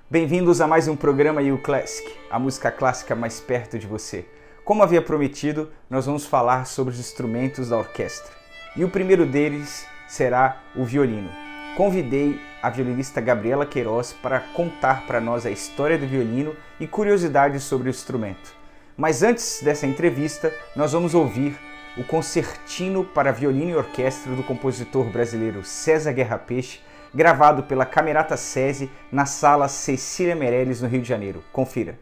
Bem-vindos a mais um programa You Classic, a música clássica mais perto de você. Como havia prometido, nós vamos falar sobre os instrumentos da orquestra. E o primeiro deles será o violino. Convidei a violinista Gabriela Queiroz para contar para nós a história do violino e curiosidades sobre o instrumento. Mas antes dessa entrevista, nós vamos ouvir o Concertino para Violino e Orquestra do compositor brasileiro César Guerra Peixe, gravado pela Camerata SESI na Sala Cecília Meirelles, no Rio de Janeiro. Confira.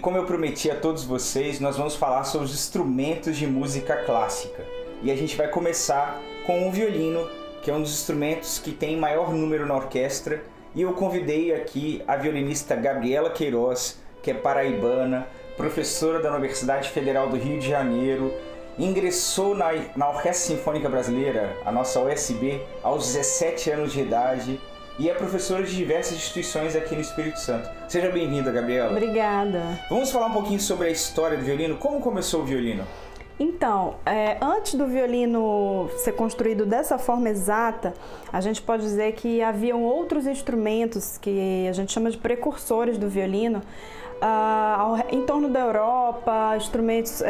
como eu prometi a todos vocês, nós vamos falar sobre os instrumentos de música clássica. E a gente vai começar com o violino, que é um dos instrumentos que tem maior número na orquestra. E eu convidei aqui a violinista Gabriela Queiroz, que é paraibana, professora da Universidade Federal do Rio de Janeiro, ingressou na Orquestra Sinfônica Brasileira, a nossa USB, aos 17 anos de idade e é professora de diversas instituições aqui no Espírito Santo. Seja bem-vinda, Gabriela. Obrigada. Vamos falar um pouquinho sobre a história do violino. Como começou o violino? Então, antes do violino ser construído dessa forma exata, a gente pode dizer que haviam outros instrumentos que a gente chama de precursores do violino, em torno da Europa, instrumentos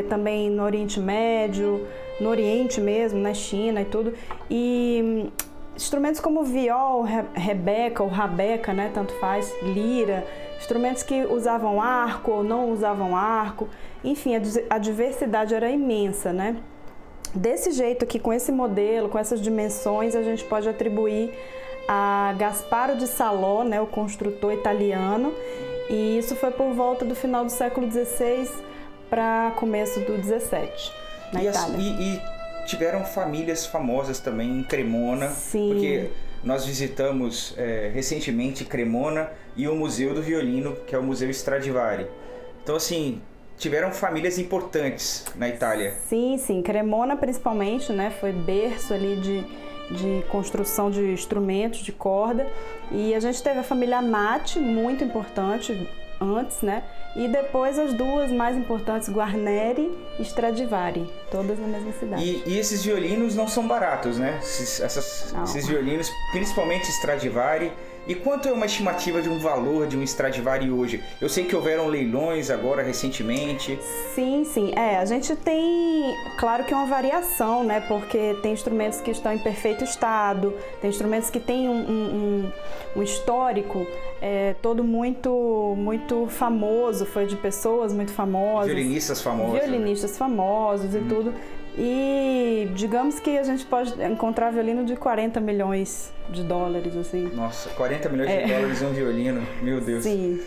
também no Oriente Médio, no Oriente mesmo, na China e tudo. E instrumentos como viol, rebeca ou rabeca, né, tanto faz, lira, instrumentos que usavam arco ou não usavam arco, enfim, a diversidade era imensa, né? Desse jeito aqui, com esse modelo, com essas dimensões, a gente pode atribuir a Gasparo de Salò, né, o construtor italiano, e isso foi por volta do final do século XVI para começo do XVII, na Itália. E tiveram famílias famosas também em Cremona, Sim. Porque nós visitamos recentemente Cremona e o Museu do Violino, que é o Museu Stradivari. Então, assim, tiveram famílias importantes na Itália. Sim, sim. Cremona, principalmente, né, foi berço ali de construção de instrumentos de corda. E a gente teve a família Amati, muito importante antes, né? E depois as duas mais importantes, Guarneri e Stradivari, todas na mesma cidade. E esses violinos não são baratos, né? Esses violinos, principalmente Stradivari. E quanto é uma estimativa de um valor de um Stradivari hoje? Eu sei que houveram leilões agora recentemente. Sim, sim. A gente tem, claro que uma variação, né? Porque tem instrumentos que estão em perfeito estado, tem instrumentos que têm um histórico todo muito famoso, foi de pessoas muito famosas. Violinistas famosos. Violinistas famosos e tudo. E digamos que a gente pode encontrar violino de 40 milhões de dólares, assim. Nossa, 40 milhões de dólares um violino, meu Deus. Sim.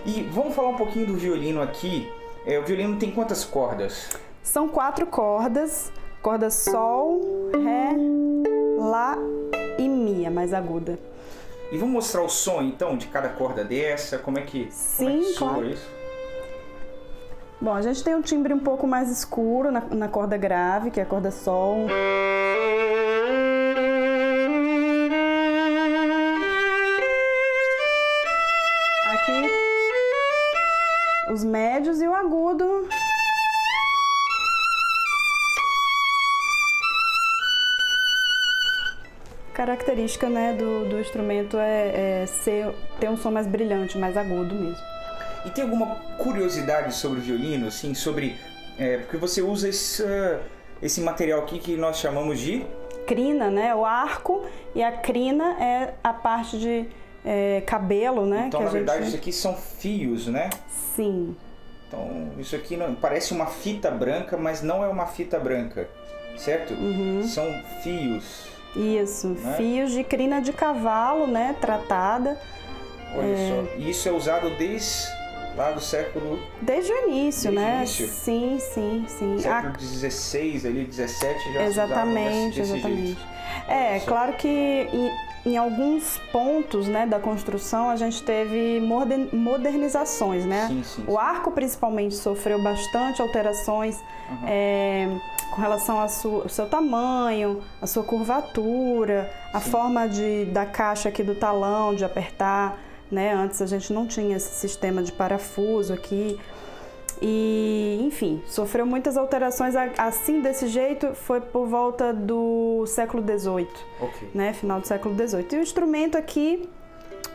E vamos falar um pouquinho do violino aqui. O violino tem quantas cordas? São 4 cordas. Corda Sol, Ré, Lá e Mi, a mais aguda. E vamos mostrar o som, então, de cada corda dessa? Como é que soa claro. Isso? Bom, a gente tem um timbre um pouco mais escuro na corda grave, que é a corda Sol. Aqui, os médios e o agudo. Característica, né, do instrumento ter um som mais brilhante, mais agudo mesmo. E tem alguma curiosidade sobre o violino, assim, porque você usa esse material aqui que nós chamamos de crina, né? O arco, e a crina é a parte de cabelo, né? Então, na verdade, isso aqui são fios, né? Sim. Então, isso aqui parece uma fita branca, mas não é uma fita branca, certo? Uhum. São fios. Isso, né? Fios de crina de cavalo, né? Tratada. Olha só, e isso é usado desde lá do século... Desde o início, desde né? O início. Sim. Século XVI, ali, 17, já exatamente, se usava desse exatamente. jeito. Claro que em alguns pontos, né, da construção a gente teve modernizações, né? Sim. O arco principalmente sofreu bastante alterações com relação ao seu tamanho, a sua curvatura, a forma da caixa aqui do talão, de apertar, né? Antes a gente não tinha esse sistema de parafuso aqui. E, enfim, sofreu muitas alterações assim, desse jeito, foi por volta do século XVIII, né? Final do século XVIII. E o instrumento aqui,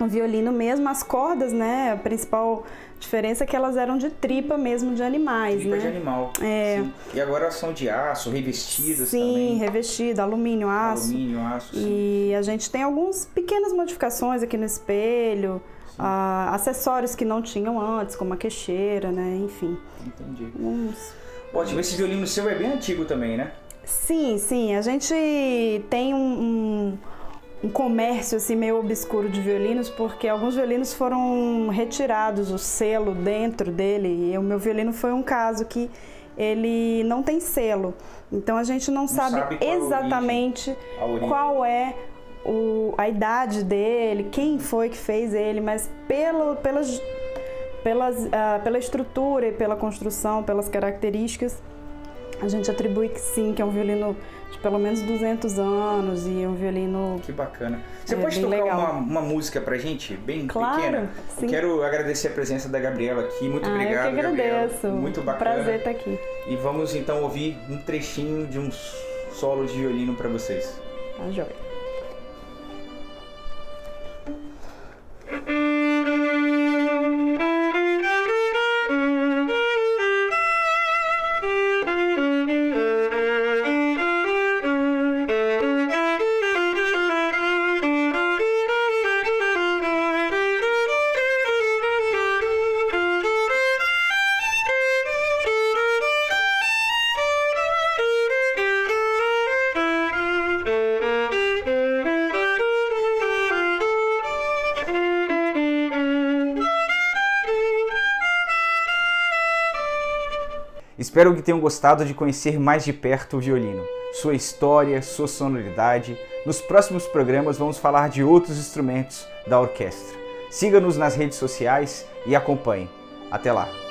o violino mesmo, as cordas, né? A principal diferença é que elas eram de tripa mesmo de animais, tripa né? de animal. Sim. E agora elas são de aço, revestidas também. Sim, revestida, alumínio, aço. Sim. E a gente tem algumas pequenas modificações aqui no espelho. Acessórios que não tinham antes, como a queixeira, né? Enfim. Entendi. Ótimo, esse violino seu é bem antigo também, né? Sim. A gente tem um um comércio assim meio obscuro de violinos, porque alguns violinos foram retirados, o selo dentro dele, e o meu violino foi um caso que ele não tem selo. Então a gente não sabe exatamente qual é a idade dele, quem foi que fez ele, mas pela estrutura e pela construção, pelas características, a gente atribui que sim, que é um violino de pelo menos 200 anos e um violino... Que bacana. Você pode tocar uma música pra gente, bem pequena? Sim. Eu quero agradecer a presença da Gabriela aqui. Muito obrigado, eu que agradeço. Gabriela. Muito bacana. Prazer estar aqui. E vamos então ouvir um trechinho de um solo de violino para vocês. Tá joia. Espero que tenham gostado de conhecer mais de perto o violino, sua história, sua sonoridade. Nos próximos programas vamos falar de outros instrumentos da orquestra. Siga-nos nas redes sociais e acompanhe. Até lá!